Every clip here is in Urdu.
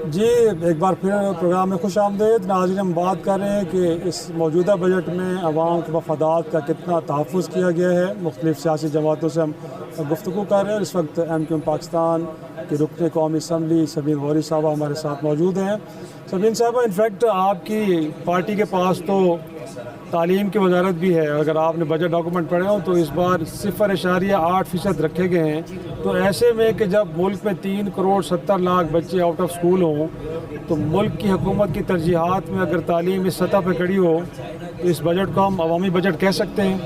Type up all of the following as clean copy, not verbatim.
جی ایک بار پھر پروگرام میں خوش آمدید ناظرین. ہم بات کر رہے ہیں کہ اس موجودہ بجٹ میں عوام کے مفادات کا کتنا تحفظ کیا گیا ہے. مختلف سیاسی جماعتوں سے ہم گفتگو کر رہے ہیں. اس وقت MQM پاکستان کے رکن قومی اسمبلی سبین غوری صاحبہ ہمارے ساتھ موجود ہیں. سبین صاحبہ, انفیکٹ آپ کی پارٹی کے پاس تو تعلیم کی وزارت بھی ہے. اگر آپ نے بجٹ ڈاکومنٹ پڑھے ہوں تو اس بار 0.8% رکھے گئے ہیں. تو ایسے میں کہ جب ملک میں 3.70 کروڑ بچے آؤٹ آف اسکول ہوں تو ملک کی حکومت کی ترجیحات میں اگر تعلیم اس سطح پہ کھڑی ہو تو اس بجٹ کو ہم عوامی بجٹ کہہ سکتے ہیں.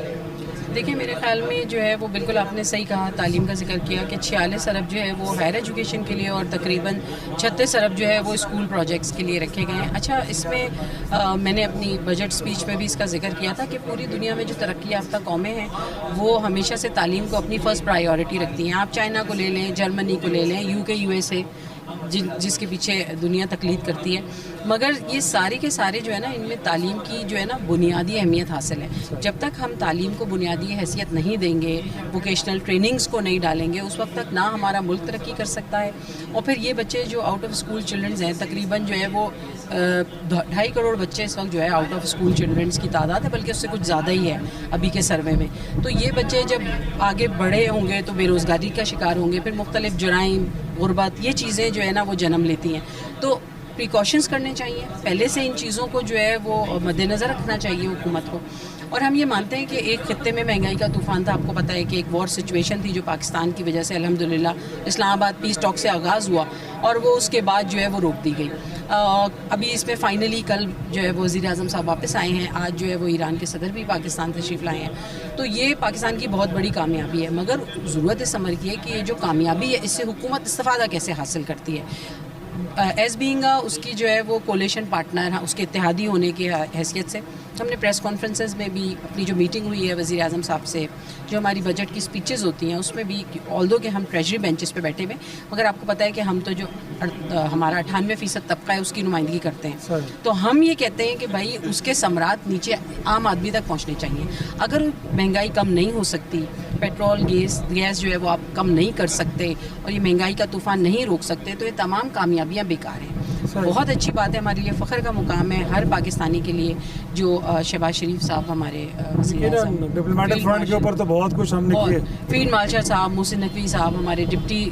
دیکھیں, میرے خیال میں جو ہے وہ بالکل آپ نے صحیح کہا, تعلیم کا ذکر کیا کہ 46 ارب جو ہے وہ ہائر ایجوکیشن کے لیے اور تقریباً 36 ارب جو ہے وہ اسکول پروجیکٹس کے لیے رکھے گئے ہیں. اچھا, اس میں میں نے اپنی بجٹ سپیچ میں بھی اس کا ذکر کیا تھا کہ پوری دنیا میں جو ترقی یافتہ قومیں ہیں وہ ہمیشہ سے تعلیم کو اپنی فرسٹ پرائیورٹی رکھتی ہیں. آپ چائنا کو لے لیں, جرمنی کو لے لیں, UK USA جس کے پیچھے دنیا تقلید کرتی ہے. مگر یہ سارے کے سارے جو ہے نا, ان میں تعلیم کی جو ہے نا بنیادی اہمیت حاصل ہے. جب تک ہم تعلیم کو بنیادی حیثیت نہیں دیں گے, ووکیشنل ٹریننگز کو نہیں ڈالیں گے, اس وقت تک نہ ہمارا ملک ترقی کر سکتا ہے. اور پھر یہ بچے جو آؤٹ آف اسکول چلڈرنز ہیں, تقریباً جو ہے وہ 2.5 کروڑ بچے اس وقت جو ہے آؤٹ آف اسکول چلڈرنز کی تعداد ہے, بلکہ اس سے کچھ زیادہ ہی ہے ابھی کے سروے میں. تو یہ بچے جب آگے بڑے ہوں گے تو بے روزگاری کا شکار ہوں گے, پھر مختلف جرائم, غربت, یہ چیزیں جو ہے نا وہ جنم لیتی ہیں. تو پریکاشنز کرنے چاہیے, پہلے سے ان چیزوں کو جو ہے وہ مد نظر رکھنا چاہیے حکومت کو. اور ہم یہ مانتے ہیں کہ ایک خطے میں مہنگائی کا طوفان تھا. آپ کو پتہ ہے کہ ایک وار سچویشن تھی جو پاکستان کی وجہ سے الحمدللہ اسلام آباد پیس ٹاک سے آغاز ہوا اور وہ اس کے بعد جو ہے وہ روک دی گئی. ابھی اس میں فائنلی کل جو ہے وزیر اعظم صاحب واپس آئے ہیں, آج جو ہے وہ ایران کے صدر بھی پاکستان تشریف لائے ہیں. تو یہ پاکستان کی بہت بڑی کامیابی ہے. مگر ضرورت اس عمل کی ہے کہ یہ جو کامیابی ہے اس سے حکومت استفادہ کیسے حاصل کرتی ہے. ایز بینگ اس کی جو ہے وہ کولیشن پارٹنر, اس کے اتحادی ہونے کی حیثیت سے ہم نے پریس کانفرنسز میں بھی اپنی جو میٹنگ ہوئی ہے وزیر اعظم صاحب سے, جو ہماری بجٹ کی سپیچز ہوتی ہیں اس میں بھی, آلدو کہ ہم ٹریجری بینچز پہ بیٹھے ہوئے, مگر آپ کو پتہ ہے کہ ہم تو جو ہمارا 98% طبقہ ہے اس کی نمائندگی کرتے ہیں. تو ہم یہ کہتے ہیں کہ بھائی اس کے ثمرات نیچے عام آدمی تک پہنچنے چاہیے. اگر مہنگائی کم نہیں ہو سکتی, پیٹرول گیس جو ہے وہ آپ کم نہیں کر سکتے اور یہ مہنگائی کا طوفان نہیں روک سکتے, تو یہ تمام کامیابیاں بیکار ہیں. بہت اچھی بات ہے, ہمارے لیے فخر کا مقام ہے ہر پاکستانی کے لیے جو شہباز شریف صاحب ہمارے ڈپلومیٹک فرنٹ کے اوپر تو بہت کچھ ہم نے کیے. فیلڈ مارشل صاحب, محسن نقوی صاحب, ہمارے ڈپٹی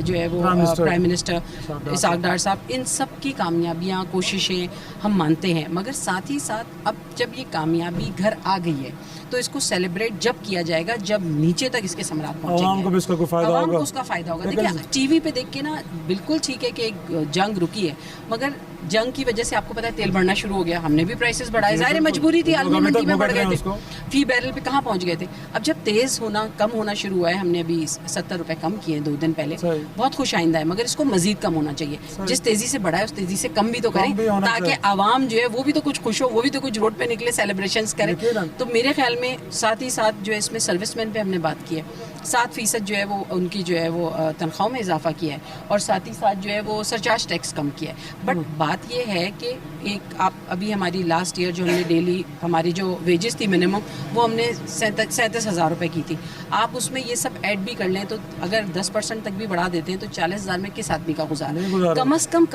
جو ہے وہ پرائم منسٹر اسحاق ڈار صاحب, ان سب کی کامیابیاں, کوششیں ہم مانتے ہیں. مگر ساتھ ہی ساتھ اب جب یہ کامیابی گھر آ گئی ہے تو اس کو سیلیبریٹ جب کیا جائے گا جب نیچے تک اس کے ثمرات پہنچیں گے, عوام کو بھی اس کا کوئی فائدہ ہوگا. عوام کو اس کا فائدہ ہوگا. دیکھیں, ٹی وی پہ دیکھ کے نا بالکل ٹھیک ہے کہ ایک جنگ رکی ہے, مگر جنگ کی وجہ سے آپ کو پتا ہے تیل بڑھنا شروع ہو گیا. ہم نے بھی پرائسز بڑھائے, ظاہر مجبوری تھی, عالمی منڈی میں بڑھ گئے تھے, فی بیرل پہ کہاں پہنچ گئے تھے. اب جب تیز ہونا کم ہونا شروع ہوا ہے, ہم نے ابھی 70 روپے کم کیے 2 دن پہلے, بہت خوش آئندہ ہے. مگر اس کو مزید کم ہونا چاہیے. جس تیزی سے بڑھا ہے اس تیزی سے کم بھی تو کریں, تاکہ عوام جو ہے وہ بھی تو کچھ خوش ہو, وہ بھی تو کچھ روڈ پہ نکلے, سیلیبریشنز کریں. تو میرے خیال میں ساتھ ہی ساتھ جو ہے اس میں سروس مین پہ ہم نے بات کی ہے, 7% جو ہے وہ ان کی جو ہے وہ تنخواہوں میں اضافہ کیا ہے, اور ساتھ ہی ساتھ جو ہے وہ سرچارج ٹیکس کم کیا ہے. بٹ بات یہ ہے کہ ایک آپ ابھی ہماری لاسٹ ایئر جو ہم نے ڈیلی ہماری جو ویجز تھی منیمم وہ ہم نے 37,000 روپے کی تھی. آپ اس میں یہ سب ایڈ بھی کر لیں تو اگر 10% تک بھی بڑھا دیتے ہیں تو 40,000 میں کس آدمی کا گزارا. کم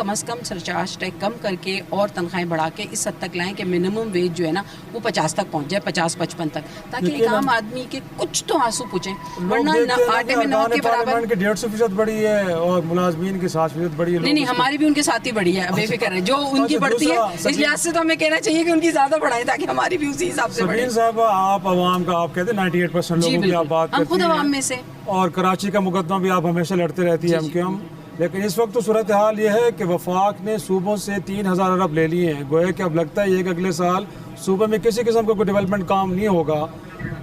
از کم سرچارج ٹیکس کم کر کے اور تنخواہیں بڑھا کے اس حد تک لائیں کہ منیمم ویج جو ہے نا وہ 50 تک پہنچ جائے, 50-55 تک, تاکہ ایک عام آدمی کے کچھ تو آنسو پوچھیں. ورنہ آٹے میں نمک کے برابر 150% بڑی ہے اور ملازمین کی 7% بڑی ہے. نہیں, ہماری بھی ان کے ساتھ ہی بڑی ہے, بے فکر ہے. جو ان کی بڑھتی ہے اس لحاظ سے تو ہمیں کہنا چاہیے کہ ان کی زیادہ بڑھائیں تاکہ ہماری بھی اسی حساب سے بڑھے. صاحب, آپ عوام کا آپ کہتے ہیں 98% لوگوں کی آپ بات کرتی ہیں, ہم خود عوام میں سے, اور کراچی کا مقدمہ بھی آپ ہمیشہ لڑتے رہتی ہے MQM. لیکن اس وقت تو صورتحال یہ ہے کہ وفاق نے صوبوں سے 3,000 ارب لے لیے ہیں. گویا کہ اب لگتا ہے یہ کہ اگلے سال صوبے میں کسی قسم کا کوئی ڈیولپمنٹ کام نہیں ہوگا.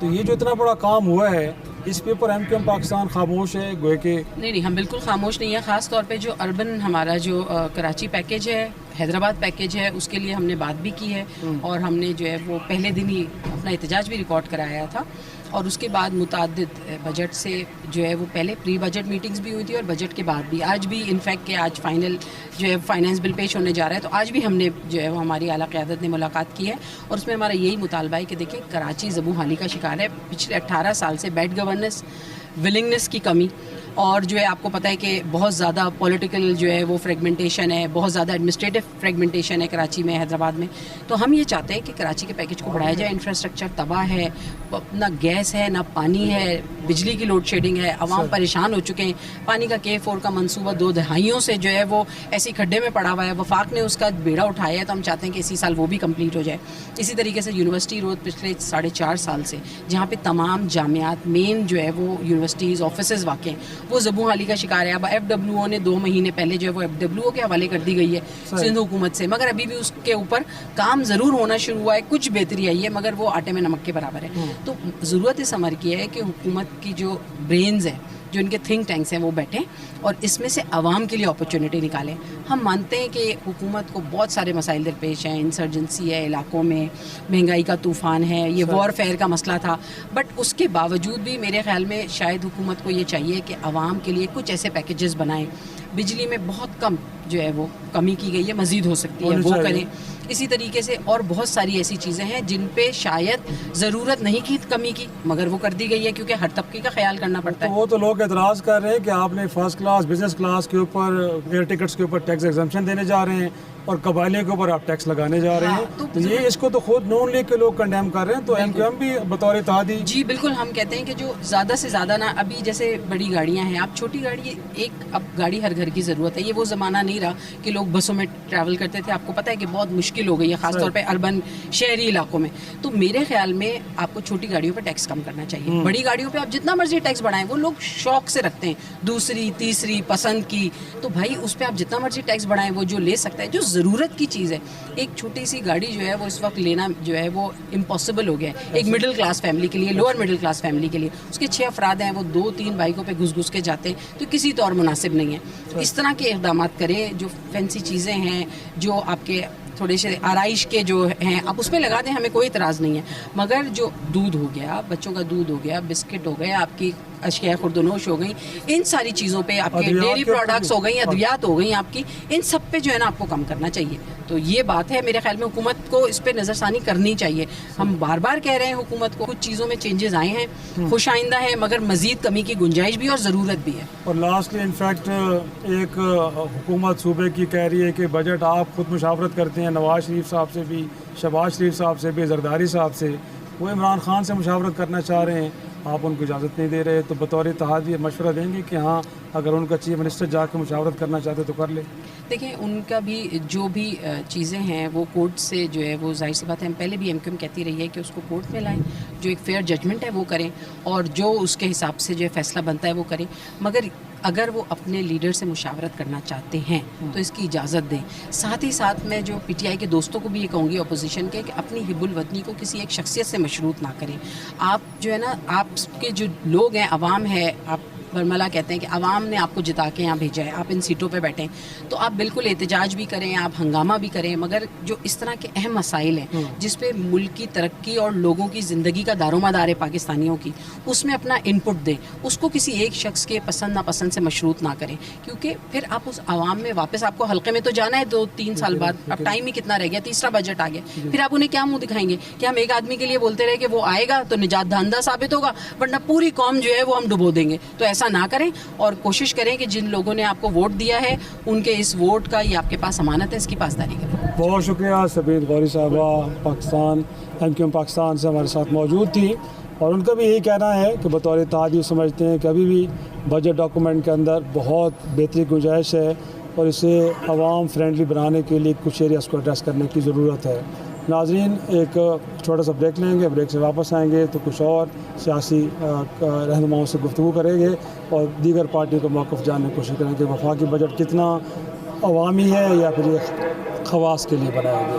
تو یہ جو اتنا بڑا کام ہوا ہے اس پہ پر MQM پاکستان خاموش ہے. گویا کہ نہیں, ہم بالکل خاموش نہیں ہیں. خاص طور پہ جو اربن ہمارا جو کراچی پیکیج ہے, حیدرآباد پیکیج ہے, اس کے لیے ہم نے بات بھی کی ہے, اور ہم نے جو ہے وہ پہلے دن ہی اپنا احتجاج بھی ریکارڈ کرایا تھا. اور اس کے بعد متعدد بجٹ سے جو ہے وہ پہلے پری بجٹ میٹنگز بھی ہوئی تھی اور بجٹ کے بعد بھی. آج بھی انفیکٹ کہ آج فائنل جو ہے فائنانس بل پیش ہونے جا رہا ہے, تو آج بھی ہم نے جو ہے وہ ہماری اعلیٰ قیادت نے ملاقات کی ہے, اور اس میں ہمارا یہی مطالبہ ہے کہ دیکھیں کراچی زبوں حالی کا شکار ہے. پچھلے 18 سال سے بیڈ گورننس, ولنگنس کی کمی, اور جو ہے آپ کو پتہ ہے کہ بہت زیادہ پولیٹیکل جو ہے وہ فریگمنٹیشن ہے, بہت زیادہ ایڈمنسٹریٹو فریگمنٹیشن ہے کراچی میں, حیدرآباد میں. تو ہم یہ چاہتے ہیں کہ کراچی کے پیکیج کو بڑھایا جائے. انفراسٹرکچر تباہ ہے, نہ گیس ہے, نہ پانی ہے, بجلی کی لوڈ شیڈنگ ہے, عوام پریشان ہو چکے ہیں. پانی کا K4 کا منصوبہ 2 دہائیوں سے جو ہے وہ ایسی کھڈے میں پڑا ہوا ہے. وفاق نے اس کا بیڑا اٹھایا ہے, تو ہم چاہتے ہیں کہ اسی سال وہ بھی کمپلیٹ ہو جائے. اسی طریقے سے یونیورسٹی روڈ پچھلے 4.5 سال سے جہاں پہ تمام جامعات مین جو ہے وہ یونیورسٹیز آفیسز واقع ہیں, وہ زبوں حالی کا شکار ہے. اب FWO نے 2 مہینے پہلے جو ہے وہ FWO کے حوالے کر دی گئی ہے سندھ حکومت سے, مگر ابھی بھی اس کے اوپر کام ضرور ہونا شروع ہوا ہے, کچھ بہتری آئی ہے, مگر وہ آٹے میں نمک کے برابر ہے. تو ضرورت اس امر کی ہے کہ حکومت کی جو برینز ہیں, جو ان کے تھنک ٹینکس ہیں, وہ بیٹھیں اور اس میں سے عوام کے لیے اپرچونٹی نکالیں. ہم مانتے ہیں کہ حکومت کو بہت سارے مسائل درپیش ہیں, انسرجنسی ہے علاقوں میں, مہنگائی کا طوفان ہے, یہ وار فیئر کا مسئلہ تھا, بٹ اس کے باوجود بھی میرے خیال میں شاید حکومت کو یہ چاہیے کہ عوام کے لیے کچھ ایسے پیکیجز بنائیں. بجلی میں بہت کم جو ہے وہ کمی کی گئی ہے, مزید ہو سکتی ہے, وہ کریں. اسی طریقے سے اور بہت ساری ایسی چیزیں ہیں جن پہ شاید ضرورت نہیں کی کمی کی, مگر وہ کر دی گئی ہے کیونکہ ہر طبقے کا خیال کرنا پڑتا ہے. وہ تو لوگ اعتراض کر رہے ہیں کہ آپ نے فرسٹ کلاس بزنس کلاس کے اوپر ایئر ٹکٹس کے اوپر ٹیکس ایگزمپشن دینے جا رہے ہیں اور قبائلیوں کے اوپر آپ ٹیکس لگانے جا رہے ہیں. تو یہ اس کو تو خود نون لیگ کے لوگ کنڈیم کر رہے ہیں, تو MQM بھی بطور اتحادی. جی بالکل, ہم کہتے ہیں کہ جو زیادہ سے زیادہ نا, ابھی جیسے بڑی گاڑیاں ہیں, آپ چھوٹی گاڑی ایک, اب گاڑی ہر گھر کی ضرورت ہے. یہ وہ زمانہ نہیں رہا کہ لوگ بسوں میں ٹریول کرتے تھے. آپ کو پتہ ہے کہ بہت مشکل ہو گئی ہے, خاص طور پہ اربن شہری علاقوں میں. تو میرے خیال میں آپ کو چھوٹی گاڑیوں پہ ٹیکس کم کرنا چاہیے. بڑی گاڑیوں پہ آپ جتنا مرضی ٹیکس بڑھائیں, وہ لوگ شوق سے رکھتے ہیں, دوسری تیسری پسند کی, تو بھائی اس پہ آپ جتنا مرضی ٹیکس بڑھائیں, وہ جو لے سکتا ہے, جو ضرورت کی چیز ہے. ایک چھوٹی سی گاڑی جو ہے وہ اس وقت لینا جو ہے وہ امپاسبل ہو گیا ہے ایک مڈل کلاس فیملی کے لیے, لوور مڈل کلاس فیملی کے لیے. اس کے 6 افراد ہیں, وہ 2-3 بائکوں پہ گھس کے جاتے ہیں, تو کسی طور مناسب نہیں ہے. اس طرح کے اقدامات کریں, جو فینسی چیزیں ہیں, جو آپ کے تھوڑے سے آرائش کے جو ہیں, آپ اس میں لگا دیں, ہمیں کوئی اعتراض نہیں ہے. مگر جو دودھ ہو گیا, بچوں کا دودھ ہو گیا, بسکٹ ہو گیا, آپ کی اشیاء خوردنوش ہو گئیں, ان ساری چیزوں پہ, آپ کے ڈیری پروڈکٹس ہو گئیں, ادویات ہو گئیں آپ کی, ان سب پہ جو ہے نا آپ کو کم کرنا چاہیے. تو یہ بات ہے, میرے خیال میں حکومت کو اس پہ نظر ثانی کرنی چاہیے. ہم بار بار کہہ رہے ہیں حکومت کو, کچھ چیزوں میں چینجز آئے ہیں, خوش آئندہ ہے, مگر مزید کمی کی گنجائش بھی اور ضرورت بھی ہے. اور لاسٹلی انفیکٹ ایک حکومت صوبے کی کہہ رہی ہے کہ بجٹ آپ خود مشاورت کرتے ہیں, نواز شریف صاحب سے بھی, شہباز شریف صاحب سے بھی, زرداری صاحب سے, وہ عمران خان سے مشاورت کرنا چاہ رہے ہیں, آپ ان کو اجازت نہیں دے رہے. تو بطور اتحادی مشورہ دیں گے کہ ہاں اگر ان کا چیف منسٹر جا کے مشاورت کرنا چاہتے تو کر لے. دیکھیں, ان کا بھی جو بھی چیزیں ہیں وہ کورٹ سے جو ہے وہ ظاہر سی بات ہے, ہم پہلے بھی MQM کہتی رہی ہے کہ اس کو کورٹ میں لائیں, جو ایک فیئر ججمنٹ ہے وہ کریں, اور جو اس کے حساب سے جو ہے فیصلہ بنتا ہے وہ کریں. مگر اگر وہ اپنے لیڈر سے مشاورت کرنا چاہتے ہیں تو اس کی اجازت دیں. ساتھ ہی ساتھ میں جو PTI کے دوستوں کو بھی یہ کہوں گی اپوزیشن کے, کہ اپنی حب الوطنی کو کسی ایک شخصیت سے مشروط نہ کریں. آپ جو ہے نا, آپ کے جو لوگ ہیں, عوام ہے, آپ برملا کہتے ہیں کہ عوام نے آپ کو جتا کے یہاں بھیجا ہے, آپ ان سیٹوں پہ بیٹھیں, تو آپ بالکل احتجاج بھی کریں, آپ ہنگامہ بھی کریں, مگر جو اس طرح کے اہم مسائل ہیں جس پہ ملک کی ترقی اور لوگوں کی زندگی کا دار و مدار ہے پاکستانیوں کی, اس میں اپنا ان پٹ دیں. اس کو کسی ایک شخص کے پسند ناپسند سے مشروط نہ کریں, کیونکہ پھر آپ اس عوام میں واپس, آپ کو حلقے میں تو جانا ہے 2-3 سال بعد, اب ٹائم ہی کتنا رہ گیا, تیسرا بجٹ آ گیا, پھر آپ انہیں کیا منہ دکھائیں گے کہ ہم ایک آدمی کے لیے بولتے رہے کہ وہ آئے گا تو نجات دہندہ ثابت ہوگا, ورنہ پوری قوم جو ہے وہ ہم ڈبو دیں گے. تو ایسا نہ کریں, اور کوشش کریں کہ جن لوگوں نے آپ کو ووٹ دیا ہے ان کے اس ووٹ کا یہ آپ کے پاس امانت ہے, اس کی پاسداری کریں. بہت شکریہ. سبیل غوری صاحبہ پاکستان MQM پاکستان سے ہمارے ساتھ موجود تھی, اور ان کا بھی یہی کہنا ہے کہ بطور اتحادی سمجھتے ہیں کہ ابھی بھی بجٹ ڈاکومنٹ کے اندر بہت بہتری گنجائش ہے, اور اسے عوام فرینڈلی بنانے کے لیے کچھ ایریاز کو ایڈریس کرنے کی ضرورت ہے. ناظرین, ایک چھوٹا سا بریک لیں گے, بریک سے واپس آئیں گے تو کچھ اور سیاسی رہنماؤں سے گفتگو کریں گے, اور دیگر پارٹیوں کا موقف جاننے کی کوشش کریں گے کہ وفاقی بجٹ کتنا عوامی ہے یا پھر یہ خواص کے لیے بنایا گیا.